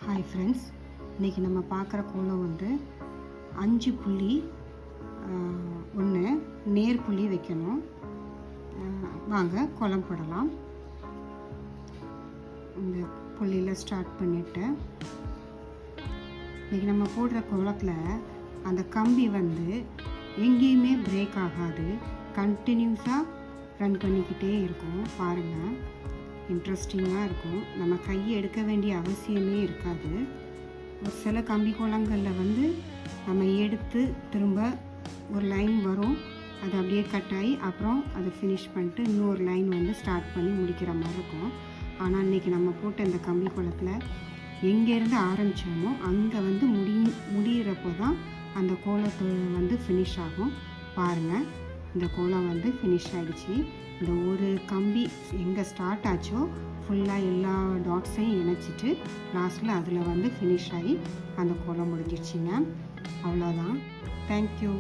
Hi friends, இன்றைக்கி நம்ம பார்க்குற கோலம் வந்து 5 புள்ளி 1 நேர் புள்ளி வைக்கணும். வாங்க கோலம் போடலாம். இந்த புள்ளியில் ஸ்டார்ட் பண்ணிவிட்டு இன்றைக்கி நம்ம போடுற கோலத்தில் அந்த கம்பி வந்து எங்கேயுமே பிரேக் ஆகாது, கண்டினியூஸாக ரன் பண்ணிக்கிட்டே இருக்கும். பாருங்கள், இன்ட்ரெஸ்டிங்காக இருக்கும். நம்ம கையை எடுக்க வேண்டிய அவசியமே இருக்காது. ஒரு சில கம்பி கோலங்களில் வந்து நம்ம எடுத்து திரும்ப ஒரு லைன் வரும், அது அப்படியே கட் ஆகி அப்புறம் அதை ஃபினிஷ் பண்ணிட்டு இன்னொரு லைன் வந்து ஸ்டார்ட் பண்ணி முடிக்கிற மாதிரி இருக்கும். ஆனால் இன்றைக்கி நம்ம போட்ட இந்த கம்பி கோலத்தில் எங்கேருந்து ஆரம்பித்தோமோ அங்கே வந்து முடிகிறப்போ தான் அந்த கோலத்தை வந்து ஃபினிஷ் ஆகும். பாருங்கள், இந்த கோலம் வந்து ஃபினிஷ் ஆகிடுச்சு. இந்த ஒரு கம்பி எங்கே ஸ்டார்ட் ஆச்சோ ஃபுல்லாக எல்லா டாட்ஸையும் இணைச்சிட்டு லாஸ்ட்டில் அதில் வந்து ஃபினிஷ் ஆகி அந்த கோலம் முடிஞ்சிடுச்சிங்க. அவ்வளோதான். தேங்க்யூ.